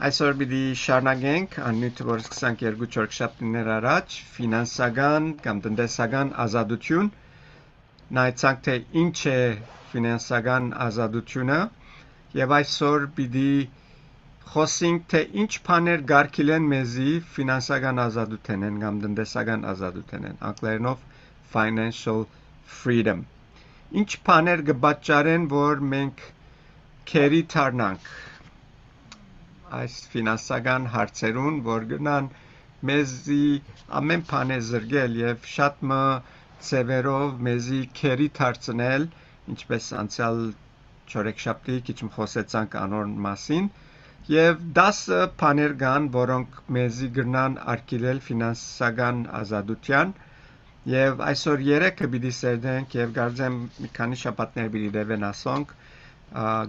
Այսօր պիտի շարունակենք աննույթ որ սկսանք երկու չորքշաբթիներ առաջ ֆինանսական կամ տնտեսական ազատություն նայեցանք թե ինչ է ֆինանսական ազատությունը եւ այսօր պիտի խոսենք թե ինչ բաներ գարկիլեն մեզի ֆինանսական ազատությունն կամ տնտեսական ազատությունն անգլերենով financial freedom ինչ բաներ կպատճառեն որ մենք քերի դառնանք այս ֆինանսական հարցերուն որ գնան մեզի ամեն բանը զրգել եւ շատ մը ծևերով մեզի քերի դարձնել ինչպես անցյալ չորեքշաբթի քիչ խոսեցանք անոր մասին եւ 10 բաներ կան որոնք մեզի գնան արկելել ֆինանսական ազատության եւ այսօր 3-ը պիտի սերդենք եւ գարձեմ մի քանի շաբաթներ պիտի դեվեն ասոնք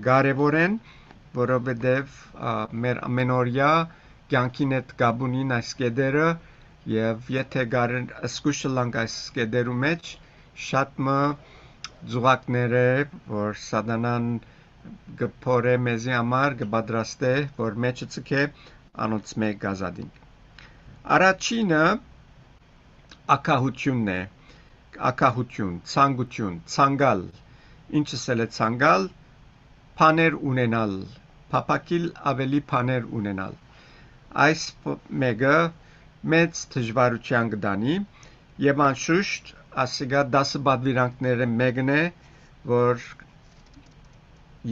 կարեւոր են որովհետև մեր ամենօրյա կյանքին հետ գաբունին այս կեդերը եւ եթե գարեն սկուշը լանք այս կեդերու մեջ շատ մը զուգակներ է որ սատանան գփորե մեզի համար կպատրաստե որ մեջը ցկե անոնց մեկ գազադին առաջինը ակահությունն է ակահություն ցանկություն ցանկալ ինչը սել է ցանկալ բաներ ունենալ, փապակիլ ավելի բաներ ունենալ։ Այս մեկը մեծ դժվարության կդանի եւ անշուշտ ասիգա 10 բադվիրանքները մեկն է, որ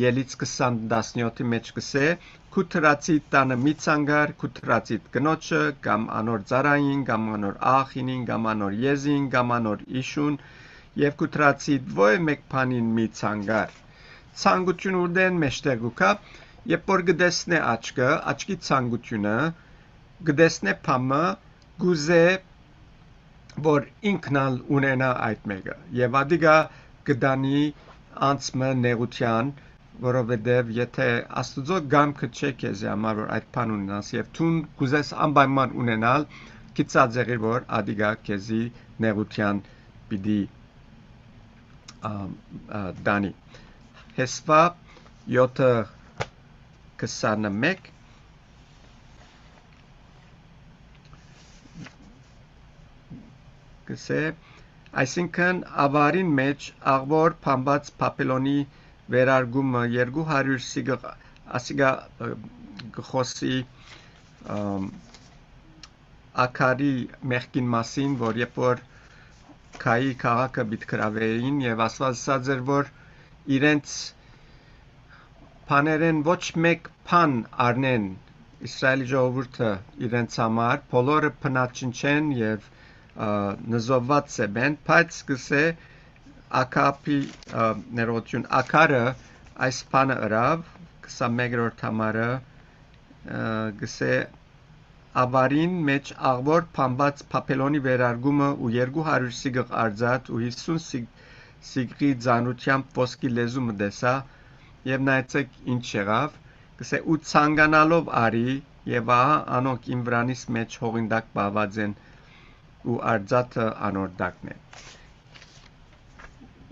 ելից 20-17-ի մեջ կսե քութրացի տանը մի ցանգար, քութրացի կնոջը կամ անոր ծարային, կամ անոր աղինին, կամ անոր եզին, կամ անոր իշուն եւ քութրացի ոյ մեկ բանին մի ցանգար ցանկություն ուդեն մեջտեղ գուկա երբ որ գտեսնե աչքի ցանկությունը գտեսնե փամը գուզե որ ինքնալ ունենա այդ մեկը եւ ադիգա գդանի անցմը նեղության որովհետեւ եթե աստուծո գամքը չէ քեզ համար որ այդ բան ունենաս եւ ցուն գուզես անպայման ունենալ գիծածեղի որ ադիգա քեզի նեղության պիտի դանի Հեսվա 7:21 կսե այսինքն ավարին մեջ աղվոր փամբած Պապելոնի վերարգումը 200 սիգ ասիգա գխոսի ակարի մեղքին մասին որ երբ որ քայի քաղաքը բիթկրավեին եւ ասված ասած էր որ իրենց բաներեն ոչ մեկ բան առնեն Իսրայելի ժողովուրդը իրենց համար բոլորը փնաչնչեն եւ նզովված են բայց գսե ակապի ներողություն ակարը այս բանը ըրավ 21-րդ համարը գսե ավարին մեջ աղվոր փամբած Պապելոնի վերարգումը ու 200 սիգ արձած ու 50 Սիգրի ձանությամբ ոսկի լեզու մտեսա եւ նայեցեք ինչ եղավ գսե ու ցանկանալով արի եւ ահա անոնք իմ վրանից մեջ հողինդակ բաված են ու արձածը անորդակն է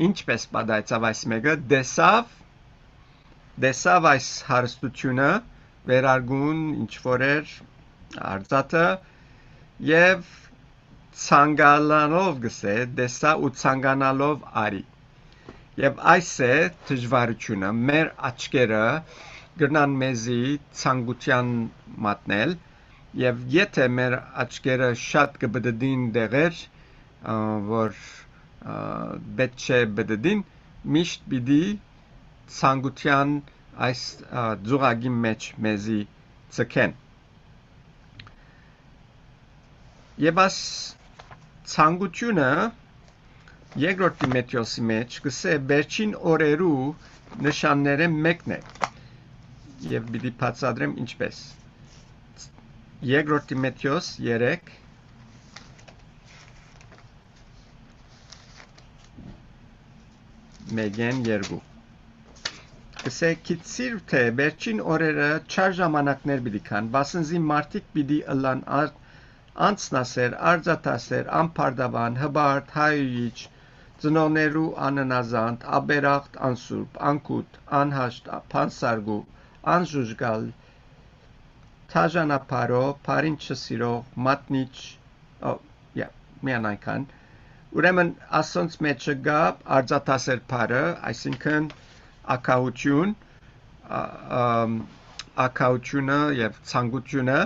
ինչպես պատայցավ այս մեկը դեսավ այս հարստությունը վերարգուն ինչ որ էր արձածը եւ ցանկանալով գսե դեսա ու ցանկանալով արի եւ այս է դժվարությունը մեր աչքերը գնան մեզի ցանկության մատնել եւ եթե մեր աչքերը շատ կբդդին դեղեր որ պետք չէ բդդին միշտ պիտի ցանկության այս ձուղագի մեջ մեզի ցկեն եւ աս ցանկությունը երկրորդ Տիմոթեոսի մեջ գսե վերջին օրերու նշանները մեկն է եւ պիտի բացատրեմ ինչպես երկրորդ Տիմոթեոս 3 մեգեն 2 գսե քիծիր թե վերջին օրերը չար ժամանակներ պիտի կան բասնզի մարդիկ պիտի ըլլան անցնասեր արձատասեր անփարդավան հբարդ հայույչ ծնողներու աննազանդ աբերախտ անսուրբ անկուտ անհաշտ փանսարգու անժուժգալ թաժանապարո, փարին չսիրող, մատնիչ, միան այնքան, ուրեմն ասոնց մեջը գա արձատասեր փարը, այսինքն ակահությունը եւ ցանկությունը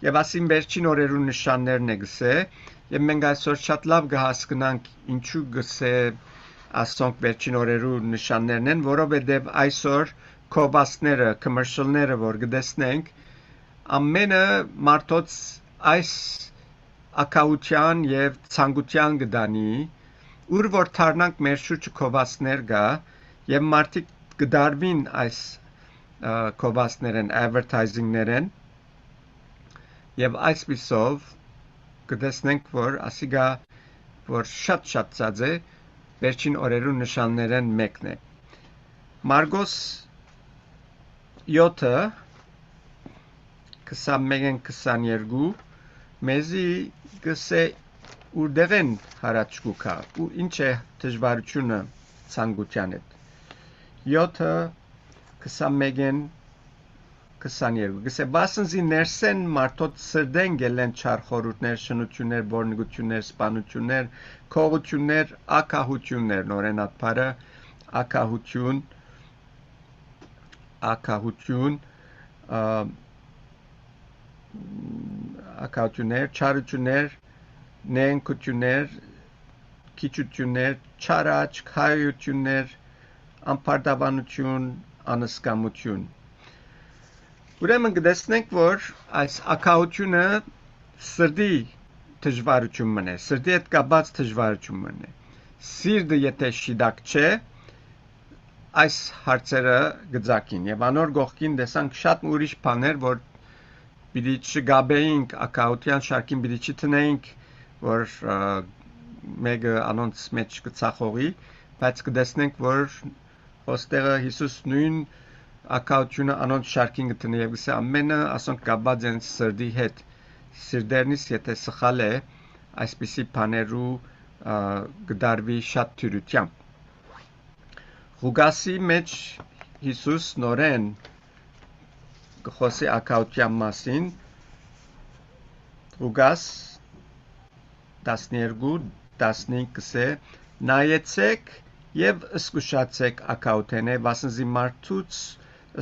եւ ասին վերջին օրերու նշաններն է գսե եւ մենք այսօր շատ լավ կհասկանանք ինչու գսե ասոնք վերջին օրերու նշաններն են, որովհետեւ այսօր կոբասները, commercial-ները որ գտեսնենք ամենը մարդոց այս ակահության եւ ցանկության գտանի ուր որ թարնանք մեր շուրջը կոբասներ գա եւ մարդիկ գդարվին այս կոբասներն advertising-ներեն եւ այսպիսով կտեսնենք որ ասիգա որ շատ ցած է վերջին օրերու նշաններն մեկն է Մարգոս 7 21-22 մեզի գսե ուրդեղեն հարաճկուկա ու ինչ է դժվարությունը ցանկության հետ 7 21-22 գսե բասնզի ներսեն մարդոց սրդեն գելեն չար խորհուրդներ շնություններ բորնգություններ սպանություններ քողություններ ակահություններ նորենատփարը ակահություն ակահություններ չարություններ նենքություններ քիչություններ չարաճ քայություններ անպարտաբանություն անսկամություն ուրեմն գտեսնենք որ այս ակահությունը սրդի դժվարությունն է սրդի հետ կապված դժվարությունն է սիրտը եթե շիդակ չէ այս հարցերը գծակին եւ անոր գողքին տեսանք շատ ուրիշ բաներ որ պիտի չգաբեինք ակահության շարքին պիտի չտնեինք որ մեկը անոնց մեջ կծախողի բայց կտեսնենք որ ոստեղը Հիսուս նույն ակահությունը անոնց շարքին կտնի եւ գսե ամենը ասոնք կապված են սրդի հետ սիրտերնից եթե սխալ է այսպիսի բաներու գդարվի շատ թյուրությամբ Ղուգասի մեջ Հիսուս նորեն գխոսի ակահության մասին Ղուգաս 12-15 կսե նայեցեք եւ զգուշացեք ակահութենե վասնզի մարդուց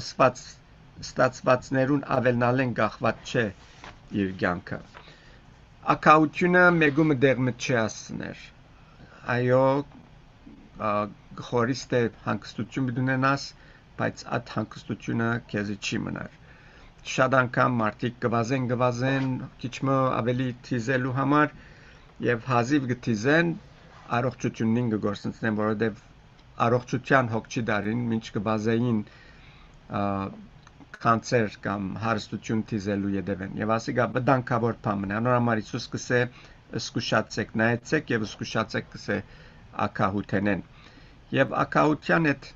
ստացվածներուն ավելնալեն գախված չէ իր կյանքը ակահությունը մեգումը դեղմը չի ասներ այո խորիստ է հանգստություն բդունենաս, բայց այդ հանգստությունը քեզի չի մնար։ Շատ անգամ մարդիկ գվազեն, քիչմը ավելի թիզելու համար եւ հազիվ գթիզեն առողջությունին կգործնեն, որովհետեւ առողջության հոգ չի դարին, ինչ կբազային կանցեր կամ հարստություն թիզելու յետևեն։ Եվ ասիկա բդանկավոր բան է։ Անորամար Հիսուս կսե զգուշացեք, նայեցեք եւ զգուշացեք կսե ակահութենեն։ Եվ ակահության հետ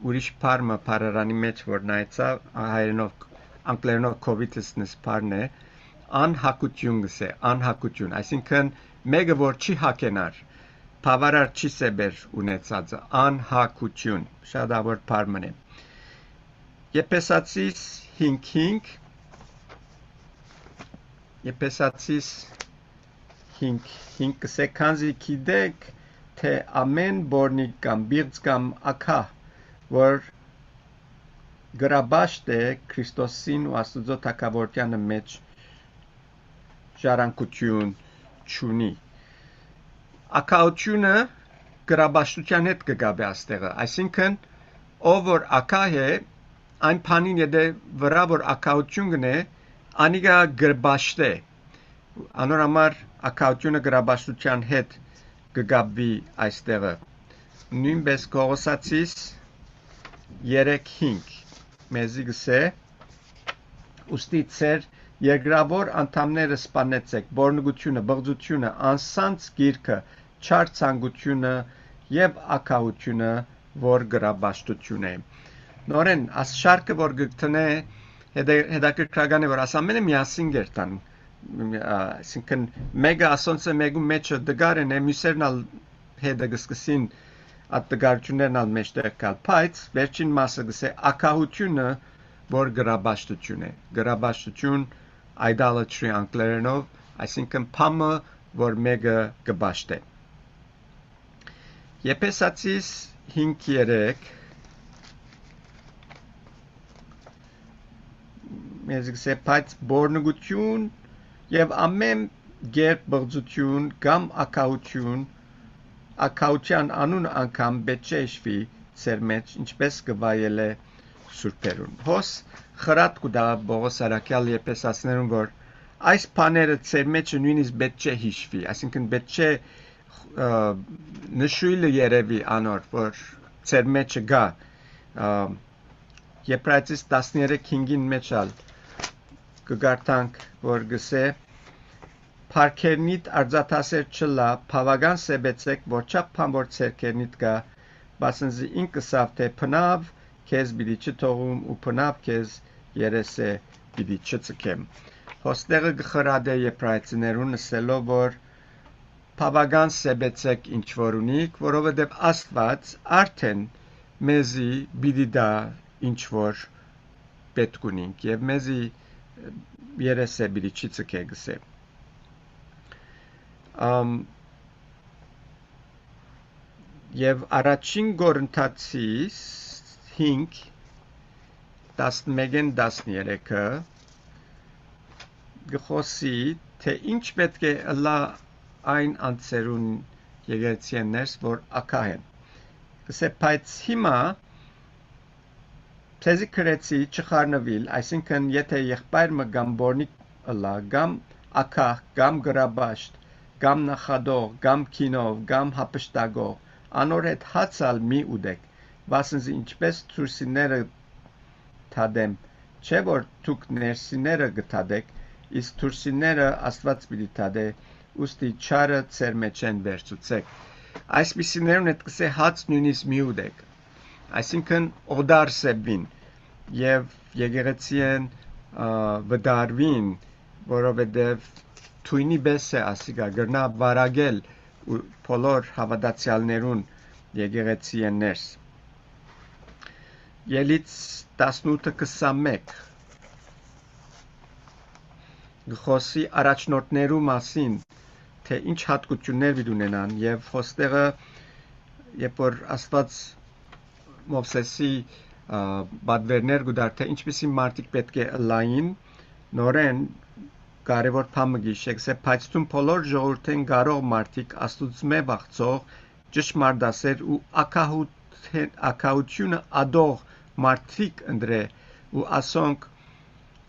ուրիշ բառը բառարանի մեջ որ նայեցա հայերենով անգլերենով covetousness բառն է անհակություն գսե անհակություն այսինքն մեկը որ չի հակենար բավարար չի սեբեր ունեցածը անհակություն շատավոր բառն է Եփեսացիս 5:5 Եփեսացիս 5:5 կսե քանզի գիտեք թե ամեն բորնիկ կամ բիղծ կամ ակահ, որ գրաբաշտ է Քրիստոսին ու Աստուծո թագավորությանը մեջ ժառանգություն չունի։ Ակահությունը գրաբաշտության հետ կգաբե աստեղը, այսինքն ով որ ակահ է, այն բանին եթե վրա որ ակահություն գնե, անիգա գրբաշտ է։ Անորամար ակահությունը գրաբաշտության հետ կգաբվի այստեղը։ Նույնպես Կողոսացիս 3:5 մեզի գսե ուստի ծեր երկրավոր անդամները սպանեցեք բորնգությունը, բղձությունը, անսանց գիրքը, չար ցանկությունը եւ ակահությունը, որ գրաբաշտություն է։ Նորեն աս շարքը որ գտնե հետաքրքրական է որ ասամենը միասին գերտան այսինքն մեգա ասոնցը մեգու մեջը դգարեն է մյուսերնալ հետը գսկսին այդ դգարություններն ալ մեջտեղ կալ բայց վերջին մասը գսե ակահությունը որ գրաբաշխություն է։ Գրաբաշխություն idolatry անգլերենով, այսինքն փամը, որ մեկը կբաշխտե։ Եփեսացիս 5:3 մեզ գսե բայց բորնգություն եւ ամեն գերբ բղծություն կամ ակաության անուն անգամ պետք չէ իշխվի ծեր մեջ, ինչպես կվայել է սուրբերուն։ Հոս խրատ կուտա Պողոս Արաքյալ Եփեսացիներուն, որ այս բաները ծեր մեջը նույնիսկ պետք չէ հիշվի, այսինքն պետք չէ նշույլը երևի անոր, որ ծեր մեջը գա։ Եբրայեցիս 13:5-ին մեջ կգարտանք, որ գսե Փարքերնիտ արձատասեր չլա, բավական սեբեցեք, որ չափ փամոր ցերքերնիտ կա, բասնզի ինքսավ թե փնավ քեզ բիդի չթողում ու փնավ քեզ երեսե բիդի չծկեմ։ Հոստեղը գխրադե եբրայեցիներուն ասելով, որ բավական սեբեցեք ինչ որ ունիք, որովհետև Աստված արդեն մեզի բիդի դա ինչ որ պետք ունինք եւ մեզի երեսե բիդի չծկե գսե։ Եվ առաջին Կորինթացիս 5:11-13-ը գխոսի, թե ինչ պետք է ըլլա այն անձերուն եկեղեցիներս, որ ակահ են։ Գսե, բայց հիմա թեզի քրեցի չխառնվիլ, այսինքն եթե եղբայրը կամ բորնիկ ըլլա, կամ ակահ, կամ գրաբաշտ, կամ նախադող, կամ քինով, կամ հապշտագող, անոր հետ հացալ մի ուդեք, վասնզի ինչպես թուրսիները թադեմ, չէ որ դուք ներսիները գտադեք, իսկ թուրսիները Աստված պիտի թադե, ուստի չարը ծեր մեջ են վերցուցեք։ Այսպիսիներուն հետ կսե հաց նույնիսկ մի ուդեք, այսինքն օդար սեբին, եւ եկեղեցին վդարվին, որովհետև թույնի բես է ասիկա գրնա վարագել բոլոր հավատացյալներուն եկեղեցիներս։ Ելից 18:21 գխոսի առաջնորդներու մասին, թե ինչ հատկություններ պիտի ունենան, եւ հոստեղը երբ որ Աստված Մովսեսի բادرներ գուդար, թե ինչպիսի մարդիկ պետք է ըլլային, նորեն կարևոր բանը գիշեք, բայց ցուն բոլոր ժողովրդեն կարող մարդիկ Աստուծմե վախծող, ճշմարտասեր ու ակահությունը ադող մարդիկ ընդրե ու ասոնք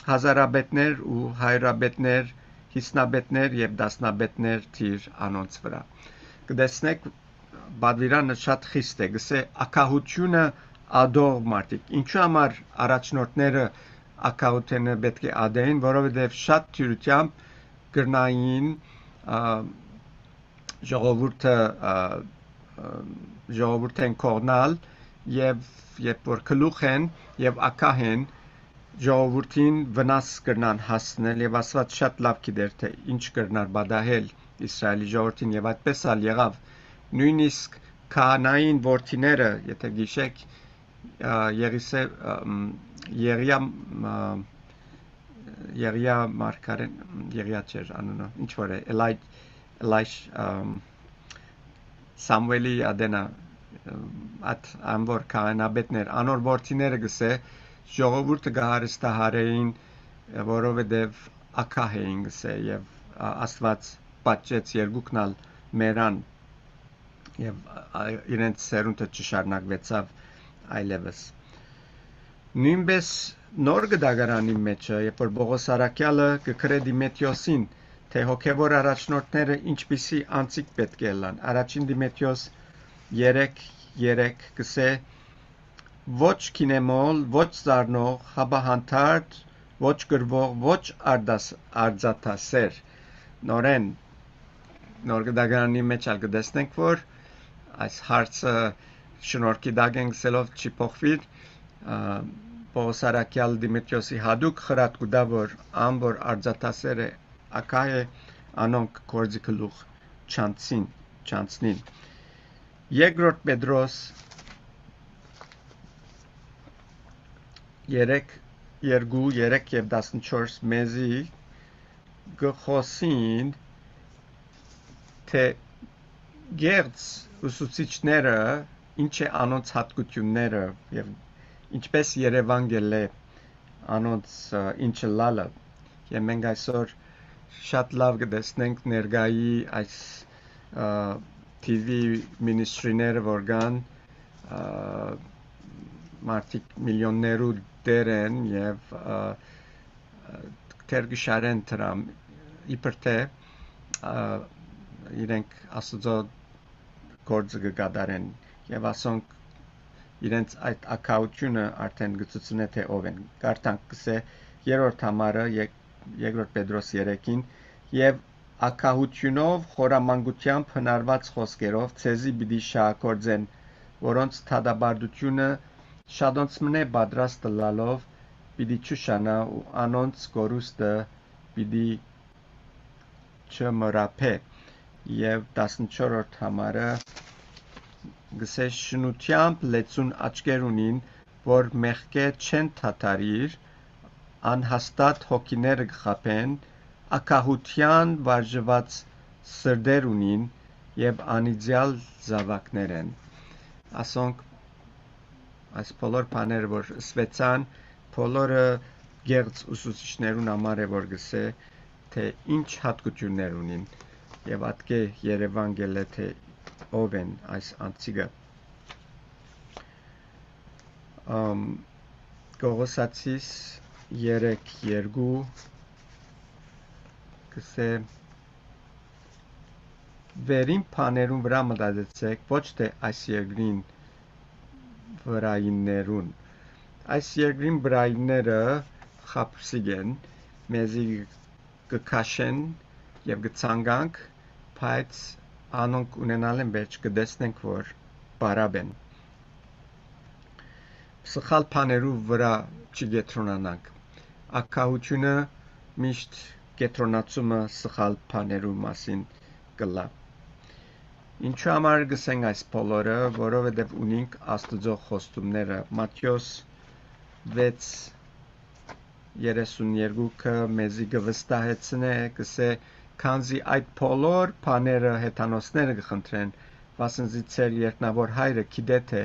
հազարաբետներ ու հայրաբետներ, հիսնաբետներ եւ դասնաբետներ թիր անոնց վրա։ Կտեսնեք բادرանը շատ խիստ է, գսե ակահությունը ադող մարդիկ։ Ինչու համար առաջնորդները ակահութենը պետք է ադեին, որովհետև շատ թյուրությամբ գրնային ժողովուրդեն կողնալ եւ երբ որ գլուխ են եւ ակահ են ժողովրդին վնաս կրնան հասնել եւ Աստված շատ լավ գիտեր թե ինչ կրնար բադահել Իսրայելի ժողովրդին եւ այդպես ալ եղավ նույնիսկ քահանային որդիները եթե գիշեք Եղիա մարգարեն Եղիա չէր անունը ինչ որ է Էլայշ Սամուելի ադենա at ամբոր քահանաբետներ անոր որդիները գսե ժողովուրդը գահարստահարեին որովհետև ակահ էին գսե եւ Աստված պատճեց երկուքնալ մերան եւ իրենց սերունդը չշարունակվեցավ այլևս նույնպես նոր գդագարանի մեջը երբ որ Պողոս Արաքյալը կգրե Դիմեթիոսին թե հոգեվոր առաջնորդները ինչպիսի անձիկ պետք է լան առաջին Դիմեթիոս 3:3 գսե ոչ կինեմոլ ոչ զարնող հաբահանթարդ ոչ գրվող ոչ արձատասեր նորեն նոր գդագարանի մեջ ալ կտեսնենք որ այս հարցը շնորհքի դագեն գսելով չի փոխվի Պողոս Արաքյալ Դիմեթիոսի հadouk խրատ կուտա որ ամբոր արձատասեր է ակահ է անոնք կորձի գլուխ չանցնին Երկրորդ Պետրոս 3 2, 3 եւ 14 մեզի գխոսին թե գերց ուսուցիչները ինչ է անոնց հատկությունները եւ ինչպես Երևան գել է անոնց ինչը լալը եւ մենք այսօր շատ լավ կտեսնենք ներգայի այս TV ministry-ները որ կան մարդիկ միլիոններու դեր են եւ թերգշարեն դրամ իբր թե իրենք աստծո գործը կգադարեն եւ ասոնք իրենց այդ ակաությունը արդեն գծուցնե թե ով են կարդանք կսե երրորդ համարը երկրորդ Պետրոս 3-ին եւ ակահությունով խորամանկությամբ հնարված խոսքերով ցեզի պիտի շահագործեն որոնց թադաբարդությունը շատոնց մնե պատրաստ լալով պիտի չուշանա ու անոնց գորուստը պիտի չմրափե եւ 14-րդ համարը գսե շնությամբ լեցուն աչքեր ունին որ մեղքե չեն թաթարիր անհաստատ հոգիները գխապեն ակահության վարժված սրդեր ունին եւ անիդյալ զավակներ են ասոնք այս բոլոր բաները որ սվեցան բոլորը գերց ուսուցիչներուն համար է որ գսե թե ինչ հատկություններ ունին եւ ատկե Երևան գել է թե ով են այս անցիգը Կողոսացիս 3:2 գսե վերին բաներուն վրա մտածեցեք ոչ թե այս երկրին վրայիններուն այս երկրին վրայինները խապսիկ են մեզի կքաշեն եւ կցանկանք բայց անոնք ունենալ են մեջ կդեսնենք որ բարապ են սխալ բաներու վրա չգետրոնանանք ակահությունը միշտ գետրոնացումը սխալ բաներու մասին կլա ինչու համար գսենք այս բոլորը որովհետեւ ունենք աստծո խոստումները Մատթեոս 6:32-ը մեզի գվստահեցնե գսե քանզի այդ բոլոր բաները հեթանոսները կխնդրեն վասնզի ծեր երկնավոր հայրը գիտե թե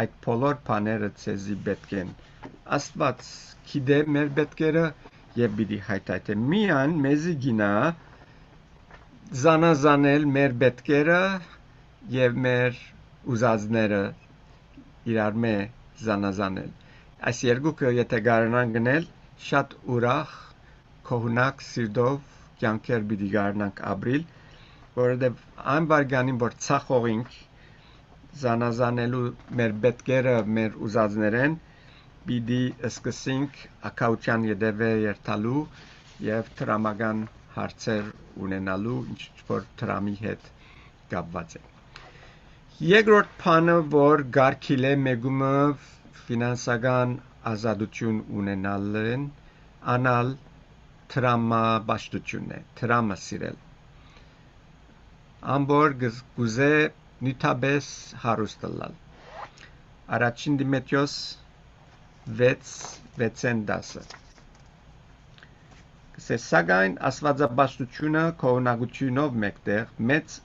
այդ բոլոր բաները ցեզի պետք են աստված գիտե մեր պետքերը եւ պիտի հայտայտե միան մեզի գինա զանազանել մեր պետքերը եւ մեր ուզածները իրար մե զանազանել այս երկուքը եթե գարնան գնել շատ ուրախ կողնակ սիրտով կյանքեր պիտի գարնանք ապրիլ որովհետեւ այն բարգանին որ ցախողինք զանազանելու մեր պետքերը մեր ուզածներեն պիտի սկսենք ակաության յետևե երթալու եւ տրամական հարցեր ունենալու ինչ որ տրամի հետ կապված է երկրորդ բանը որ գարքիլ է մեգումը ֆինանսական ազատություն ունենալն անալ տրամաբաշխությունն է տրամը սիրել ամբոր գուզե նյութաբես հարուստալալ առաջին Դիմեթրիոս 6:10 Սակայն աստվածաբաշխությունը կողոնակությունով մեկտեղ մեծ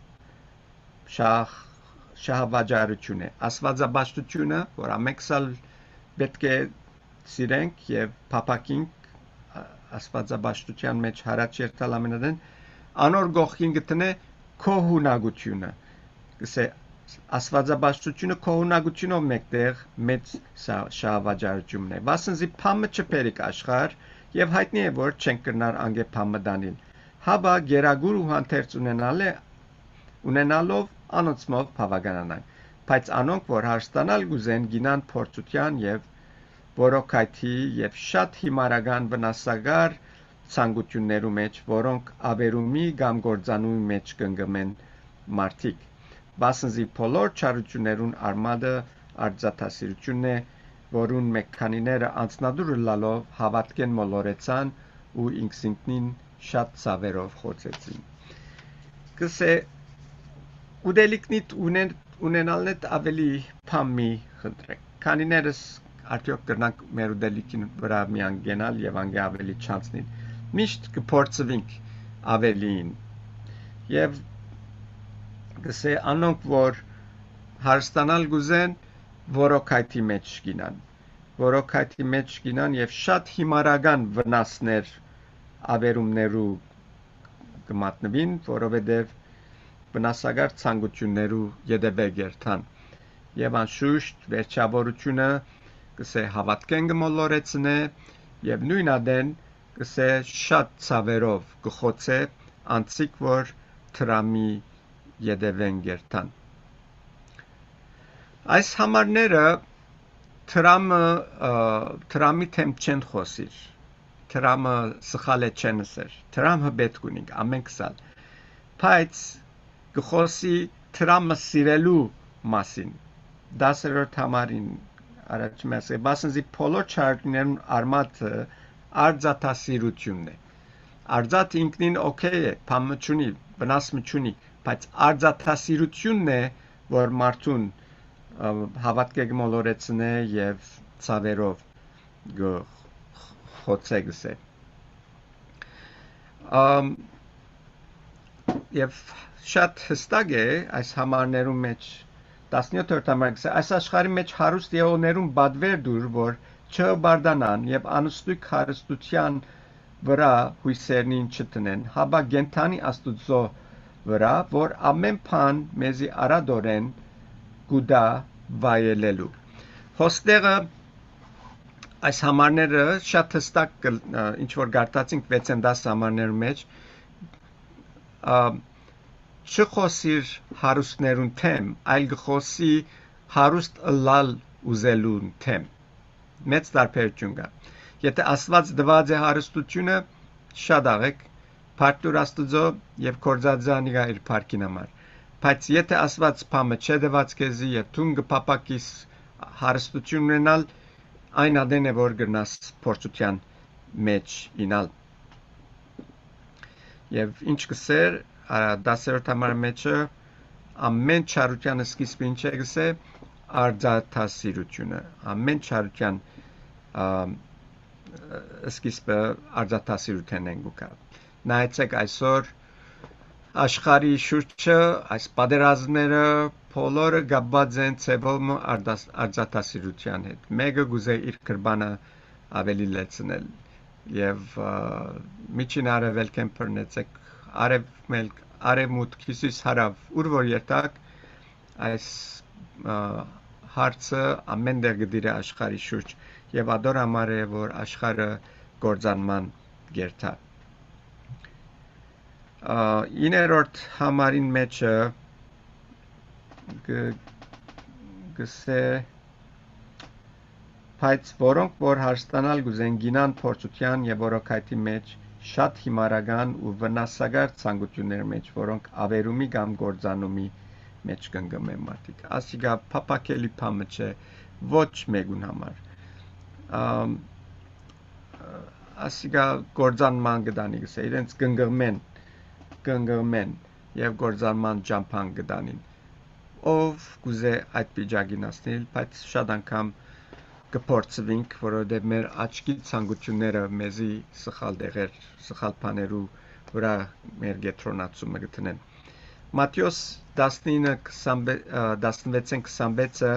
շահավաճառություն է աստվածաբաշխությունը որ ամենքսալ պետք է սիրենք եւ փապակենք աստվածաբաշխության մեջ հարաճ երթալ ամենադեն անոր գողքին գտնե կողոնակությունը գսե աստվածաբաշխությունը կողոնակությունով մեկտեղ մեծ շահավաճառություն է վասնզի փամը չփերիկ աշխարհ Եվ հայտնի է, որ չենք կրնար անգե փամը դանիլ։ Հաբա գերագուր ու հանդերձ ունենալով անոնցմով բավականանանք։ Բայց անոնք, որ հարստանալ գուզեն գինան փորձության եւ բորոքայթի եւ շատ հիմարական վնասագար ցանկություններու մեջ, որոնք ավերումի կամ գործանումի մեջ կընկնեն մարդիկ։ Բասնզի բոլոր չարություններուն արմատը արձատասիրությունն է, որուն մեքանիները անցնադուր լալով հավատքեն մոլորեցան ու ինքնին շատ ցավերով խոցեցին։ Կսե ուդելիկնիտ ունենալնետ ավելի փամի խնդրեք։ Քանիներս արդյոք կրնանք մեր ուդելիքին վրա միան գենալ եւ անգե ավելի չանցնին միշտ կփորձվենք ավելին եւ գսե անոնք որ հարստանալ գուզեն որոք հայտի մեջ գինան եւ շատ հիմարական վնասներ ավերումներու կմատնվին որովհետեւ վնասագար ցանկություններու յետևեգերթան եւ անշուշտ վերջավորությունը կսե հավատքեն գմոլորեցնե եւ նույն ադեն կսե շատ ցավերով գխոցե անցիկ որ տրամի յետևեն գերթան այս համարները տրամի թեմ չեն խոսիր տրամը սխալ է չեն ասեր տրամը պետք ունի ամենքսալ բայց գխոսի տրամը սիրելու մասին 10-րդ համարին առաջ մասը բասնզի բոլոր չարքներն արմատը արձատասիրությունն է արձատ ինքնին օքեյ է բամը չունի վնասը չունի բայց արձատասիրությունն է որ մարդուն հավատքը գմոլորեցնե եւ ցավերով խոցեգսե եւ շատ հստակ է այս համարներում մեջ 17-րդ համարը այս աշխարհի մեջ հարուստ եղողներուն բադվեր դուր որ չբարդանան եւ անստույք հարստության վրա հույսերնին չտնեն հաբա գենթանի աստուծո վրա որ ամեն բան մեզի արադորեն գուդա վայելելու հոստեղը այս համարները շատ հստակ ինչ որ գարտացինք 6-10 համարներու մեջ չխոսիր հարուստներուն թեմ, այլ գխոսի հարուստ ըլլալ ուզելուն թեմ։ Մեծ տարբերություն կա։ Եթե Աստված դված է հարստությունը, շատ աղեք, փառք Աստծո եւ կորձածանի իր փառքին համար։ Բայց եթե Աստված բամը չէ դված քեզի եւ դու գփապակիս հարստություն ունենալ, այն ադեն է որ գնաս փորձության մեջ ինալ։ Եվ ինչ կսեր 10-րդ համարի մեջը ամեն չարության սկիզբը ինչ է գսե արձատասիրությունը ամեն չարության սկիզբը արձատասիրությունն են գուկա նայեցեք այսօր աշխարհի շուրջը այս պատերազմները բոլորը գաբված են ցեվոմ արձատասիրության հետ մեկը գուզե իր կրբանը ավելի լեցնել եւ միջին արևելքեն բռնեցեք արևմուտք հյուսիս հարավ ուր որ երթակ այս հարցը ամեն դեր գդիրը աշխարհի շուրջ եւ ադոր համար է որ աշխարհը գործանման գերտա 9-րդ համարին մեջը գսե բայց որոնք որ հարստանալ գուզեն գինան փորձության եւ որոքայթի մեջ շատ հիմարական ու վնասագար ցանկություններ մեջ, որոնք ավերումի կամ գործանումի մեջ կընկնեն մարդիկ։ Ասիգա փապակելի բամը չէ ոչ մեկուն համար։ Ասիգա գործանման գտանի գսե, իրենց կընկնեն եւ գործանման ջամփան գտանին։ Ով գուզե այդ վիճակին ասնել, բայց շատ անգամ կփորձվենք, որովհետև մեր աչքի ցանկությունները մեզի սխալ դեղեր, սխալ բաներու վրա մեր գետրոնացումը գտնեն։ Մատթեոս 19:26-ը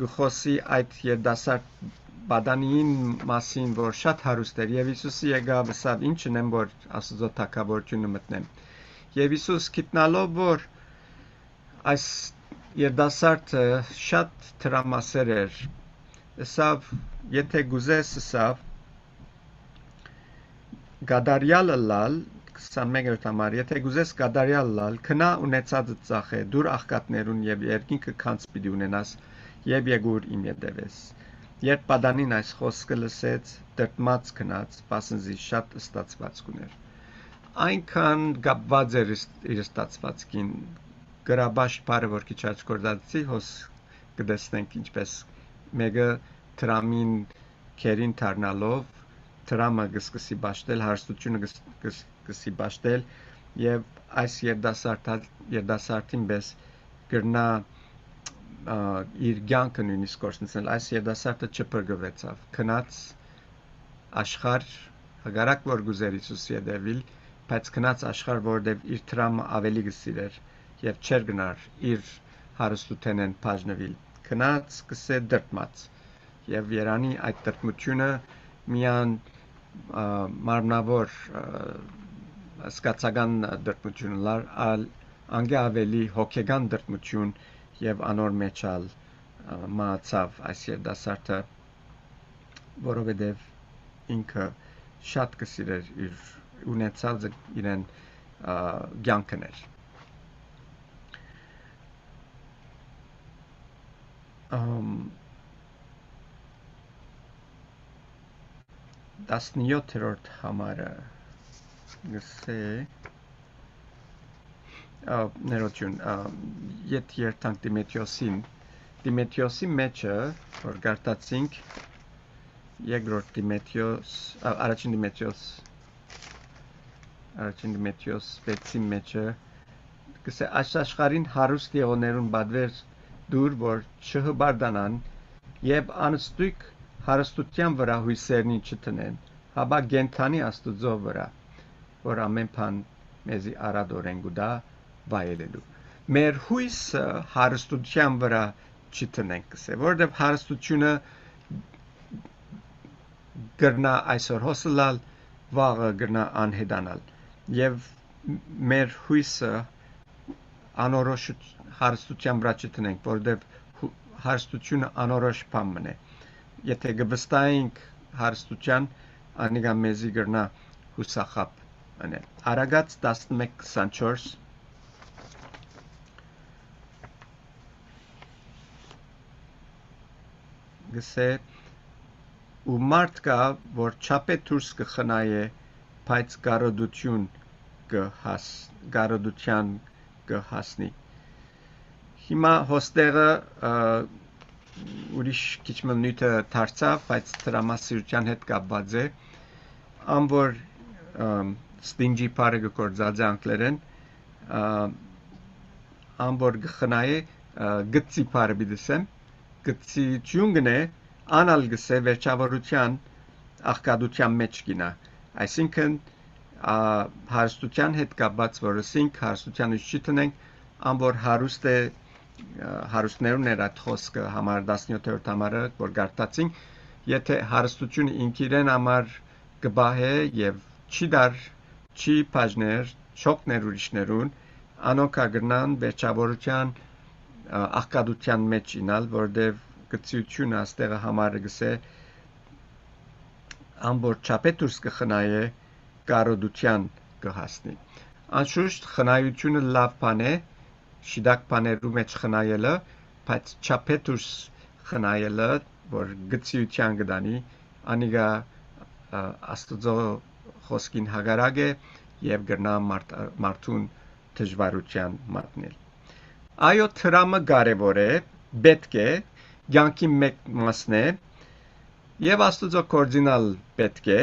գխոսի այդ երդասարդ բադանիին մասին, որ շատ հարուստ էր, եւ Հիսուսը եկավ ասավ, ինչն եմ որ Աստծո թագավորությունը մտնեմ։ Եվ Հիսուս գիտնալով որ այս երդասարդը շատ տրամասեր էր Սավ եթե գուզես սավ գադարյալը լալ 21-րդ համար եթե գուզես գադարյալ լալ քնա ունեցածը ծախե դուր աղքատներուն եւ երկինքը քանց պիտի ունենաս եւ եկուր իմ ետևես երբ պատանին այս խոսքը լսեց դրտմած քնած բասնզի շատ ստացված կուներ այնքան գապված էր իր ստացվածքին գրաբաշ բարը որ քիչ աչ կորդացի հոս կդեսնենք ինչպես մեկը տրամին քերին դառնալով տրամը գսկսի բաշտել հարստությունը գսկսի բաշտել եւ այս երդասարտին բես գրնա իր ցանկը նույնիսկ կորցնել, այս երիտասարդը չփրկվեցավ։ Քնած աշխարհ հագարակ որ գուզեր Հիսուսի հետևիլ, բայց քնած աշխարհ որտեղ իր տրամը ավելի գսիրեր եւ չեր գնար իր հարստութենեն բաժնվել։ Քնած կսե դրտմած եւ Երանի այդ դրտմությունը միան մարմնավոր սկացական դրտմություն լար անգե ավելի հոգեգան դրտմություն եւ անոր մեջալ մահացավ այս երիտասարդը, որովհետեւ ինքը շատ կսիրեր իր ունեցած իրեն ցանկներ։ 17-րդ համարը գսե ներողություն ետ երթանք Դիմեթրիոսի մեջը որ գարտացինք երկրորդ Դիմեթրիոս առաջին Դիմեթրիոս 6-ի մեջը գսե աշխարհին հարուստ եղողներուն բադվեր դուր որ չհբարդանան եւ անստույկ հարստության վրա հույսերնի չտնեն, հաբա գենթանի աստուծո վրա, որ ամեն բան մեզի արադորեն գուդա վայելելու։ Մեր հույսը հարստության վրա չտնենք կսե, որովհետև հարստությունը գրնա այսօր հոսլալ, վաղը գրնա անհետանալ, եւ մեր հույսը անորոշ հարստության վրա չտնենք, որովհետև հարստությունը անորոշ բան մնե։ Եթե գվստայինք հարստության, անիգա մեզի գրնա հուսախապ անել։ Արագած 11:24 գսե ու մարդ կա, որ չապե դուրս կխնայե, բայց գարոդության կհասնի։ Հիմա հոստեղը ուրիշ քիչ մնույթը դարձավ, բայց տրամասիրության հետ կապված է, ամոր stingy parը գործած է անգլերեն, ամոր գխնայե գծի parը բիդսեմ, գծի ճյունգն է, անալ գսե վերջավորության աղկադության մեջ գինա, այսինքն հարստության հետ կապված որսինք հարստության ուշ չտնենք, ամոր հարուստ է հարուստներուն էր այդ խոսքը համար 17-րդ համարը որ գարտացինք, եթե հարստությունը ինքիրեն համար կբահե եւ չի բաժներ, չոքներ ուրիշներուն, անոնք կգնան վերջավորության աղկադության մեջ ինալ, որտեւ գծությունը աստեղը համարը գսե ամբողջ չափե դուրս կխնայե կարոդության կհասնի։ Անշուշտ խնայությունը լավ բան է, շիդակ բաներու մեջ խնայելը, բայց չափե դուրս խնայելը, որ գծիության գդանի, անիգա աստուծո խոսքին հագարակ է եւ գրնա մարդուն դժվարության մատնել։ Այո, տրամը կարևոր է, պետք է, ցանկի մեկ մասն է եւ աստուծո կորձինալ պետք է,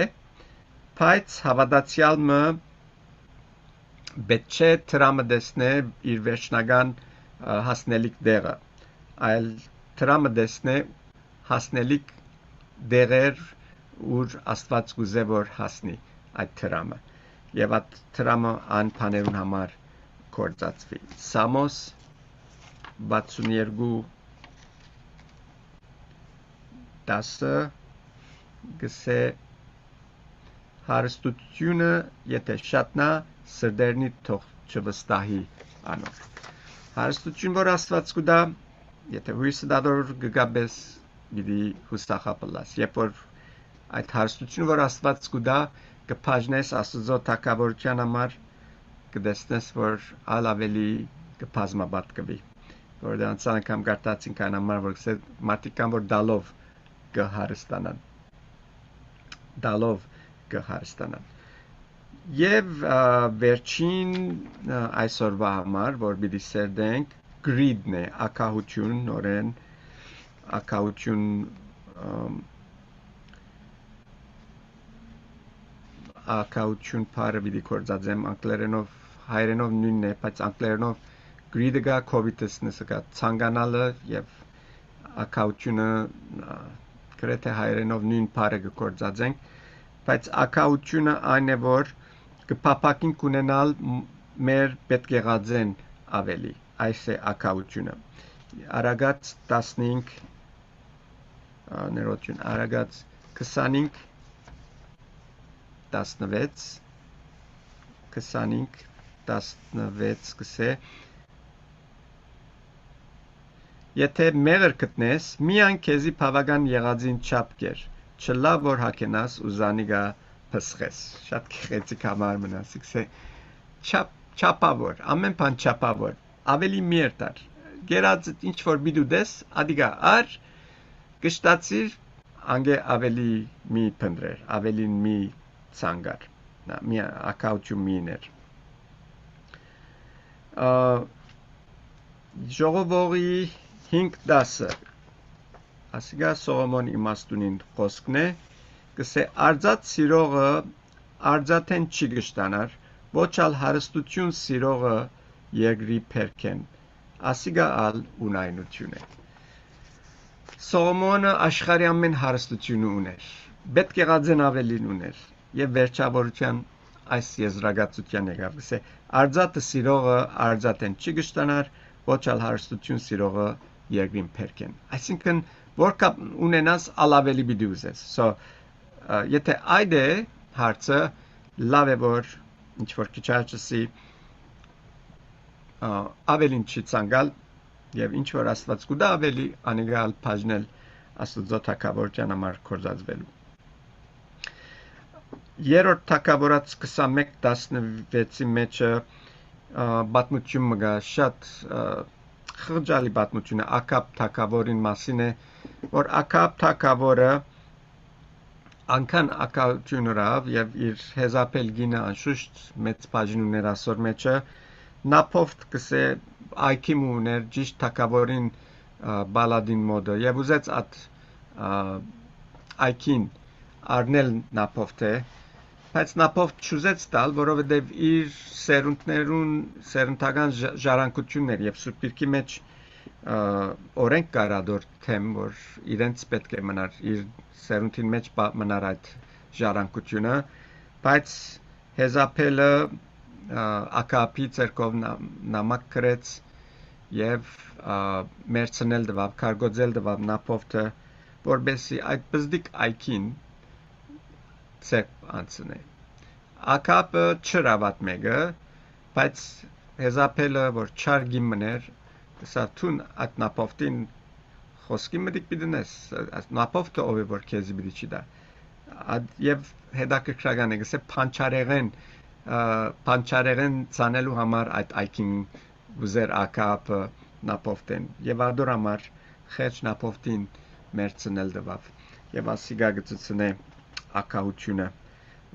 բայց հավատացյալը պետք չէ տրամը դեսնե իր վերջնական հասնելիք դեղը, այլ տրամը դեսնե հասնելիք դեղեր, ուր Աստված գուզե որ հասնի այդ տրամը, եւ այդ տրամը ան բաներուն համար կործածվի։ Սամոս 62:10 գսե հարստությունը եթե շատնա սրդերնի թող չվստահի անոր։ Հարստություն որ Աստված կուտա, եթե հույսը դադոր գգաբես գիտի հուսախապլաս, երբ որ այդ հարստությունը որ Աստված կուտա կփաժնես Աստծո թակավորության համար, կդեսնես որ ավելի կբազմապատկվի, որովհետև անցան անգամ գարտացինք այն համար որ մարդիկան որ դալով կհարստանան։ Եվ վերջին այսօրվա համար, որ պիտի սերդենք, greed-ն է, ակահություն, նորեն, ակահություն բառը պիտի կործածեմ, անգլերենով, հայերենով նույնն է, բայց անգլերենով գրիդը գա COVID-19-ը գա ցանկանալը եւ ակաուտյունը գրեթե հայերենով նույն բառը գործածենք, բայց ակաուտյունը այն է, որ կփապակին կունենալ մեր պետք եղածեն ավելի, այս է ակաուտյունը։ Արագած 15 ներողություն, արագած 25 16 25 16 կսե Եթե մեղր գտնես, միայն քեզի բավական եղածին չափ կեր, չլա որ հակենաս ու զանիգա փսխես։ Շատ գեղեցիկ համար մնացիք, սե չափավոր, ամեն բան չափավոր, ավելի մերտար։ Գերած ինչ որ բիդու դես, ադիգա ար գշտացիր անգե ավելի մի փնդրեր, ավելի մի ցանգար, մի ակաուտյու միներ։ Ժողովողի 5-10 ասիգա Սողոմոն իմաստունին խոսքն է կսե արձած սիրողը արձատեն չի գշտանար ոչ ալ հարստություն սիրողը երկրի փերքեն ասիգա ալ ունայնություն է Սողոմոնը աշխարհի ամեն հարստությունը ուներ պետք եղածեն ավելին ուներ եւ վերջավորության այս եզրագացության եկավ կսե արձատը սիրողը արձատեն չի գշտանար ոչ ալ հարստություն սիրողը երկրին փերքեն այսինքն որքա ունենաս ալավելի բիդի ուզես so եթե այդ է հարցը լավ է որ ինչ որ քիչ աճսի ավելին չի ցանկալ եւ ինչ որ Աստված կուտա ավելի անեգալ բաժնել Աստծո թակավորության համար կորզածվելու Երրորդ թակավորած 21:16-ի մեջը պատմություն մգա շատ խղճալի պատմությունը Ակաբ թակավորին մասին է որ Ակաբ թակավորը անքան ակաությունով եւ իր հեզապել գինը անշուշտ մեծ բաժնուներ ասոր մեջը նապովտ կսե այքիմ ուներ ճիշտ թակավորին բալադին մոդը եւ ուզեց at այքին արնել նապովտ է բայց նապովտ չուզեց տալ որովհետեւ իր սերունդական ժառանգություններ եւ սուպիրքի մեջ օրենք կարադոր թեմ որ իրենց պետք է մնար իր սերունդին մեջ մնար այդ ժառանգությունը բայց հեզապելը ակապի ցերկով նամակ գրեց եւ մերցնել դվավ կարգոձել դվավ նապովտը որբեսի այդ բզդիկ այքին ցերկ անցնե Ակապը չրավատ մեկը բայց հեզապելը որ չարգի մներ սա թուն at նապովտին խոսքի մտիկ բիդնես նապովտը ով է որ քեզի բիդի չի դա եւ հետաքրքրական է գսե փանչարեղեն ցանելու համար այդ այքին ուզեր ակապը նապովտեն եւ ադոր համար խեջ նապովտին մերցնել դվավ եւ ասիգա գծցնե ակաությունը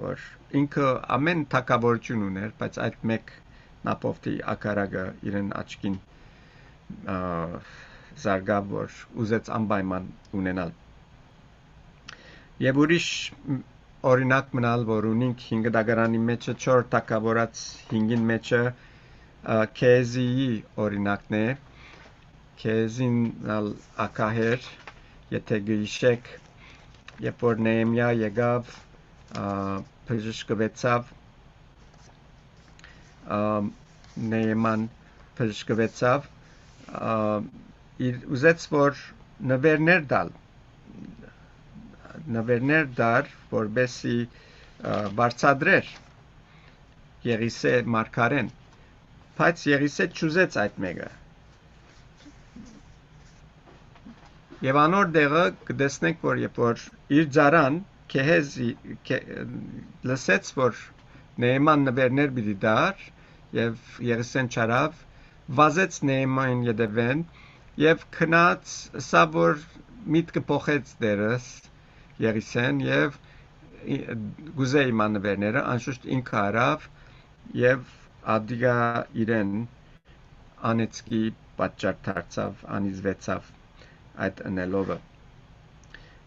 որ ինքը ամեն թակավորություն ուներ բայց այդ մեկ նապովտի ակարագը իրեն աչքին զարգավ որ ուզեց անպայման ունենալ եւ ուրիշ օրինակ մնալ որ ունինք 5 դագարանի մեջը 4 թակավորած 5-ին մեջը քեզիի օրինակն է քեզին ակահեր եթե գիշեք երբ որ Նեեմիա եկավ բժշկվեցավ Նեեման բժշկվեցավ ուզեց որ նվերներ դար որբեսի բարձադրեր Եղիսե մարգարեն բայց Եղիսե չուզեց այդ մեկը Եվ անոր դեղը կտեսնենք որ երբ որ իր ծառան Քեհեզի լսեց որ Նեեման նվերներ պիտի դար եւ Եղիսեն չարավ վազեց Նեեմանին յետևեն եւ քնած սա որ միտքը փոխեց դերս Եղիսեն եւ գուզե իման նվերները անշուշտ ինքը արավ եւ ադիգա իրեն անեցկի պատճառ դարձավ անիզվեցավ այդ ընելովը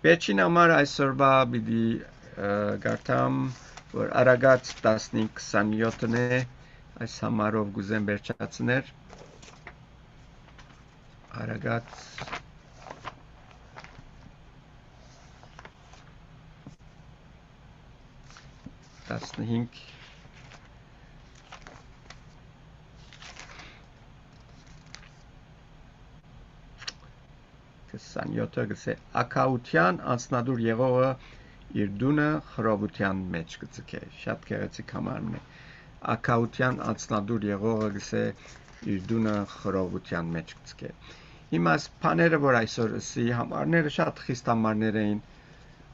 Վերջին համար այսօրվա պիտի գարտամ որ արագած 15:27-ն է այս համարով գուզեմ վերջացնել Արագած 15 27-ը գսե ակաության անցնադուր եղողը իր դունը խռովության մեջ կցկե շատ գեղեցիկ համարն է ակաության անցնադուր եղողը գսե իր դունը խռովության մեջ կցկե հիմա այս բաները որ այսօր ասի համարները շատ խիստ համարներ էին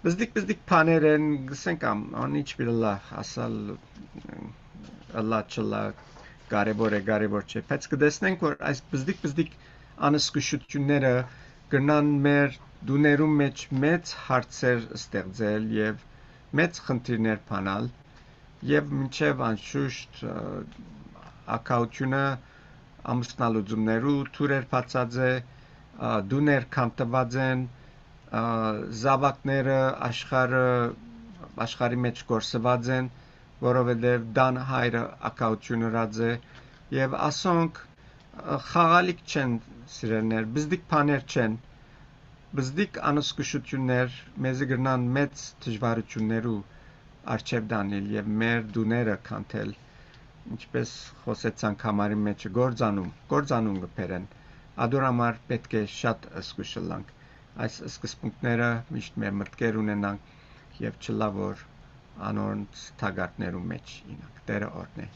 բզդիկ բաներ են գսենք անիչ բիլլա ասալ ըլլա չլա կարևոր չէ բայց կտեսնենք որ այս բզդիկ անսկուշությունները կրնան մեր դուներում մեջ մեծ հարցեր ստեղծել եւ մեծ խնդիրներ բանալ եւ մինչեւ անշուշտ ակաությունը ամուսնալուծումներու թուրեր բացած է դուներ կանտված են զավակները աշխարհի մեջ կորսված են որովհետեւ դան հայրը ակաություն ըրած է եւ ասոնք խաղալիք չեն սիրելներ բզդիկ բաներ չեն բզդիկ անսկուշություններ մեզ գրնան մեծ դժվարություններու արչեւ դանել եւ մեր դուները կանթել ինչպես խոսեցանք համարի մեջ գործանում կբերեն ադոր համար պետք է շատ զգուշ լինենք այս սկզբունքները միշտ մեր մտքեր ունենանք եւ չլա որ անոնց թագարտներու մեջ ինք դերը օրհնե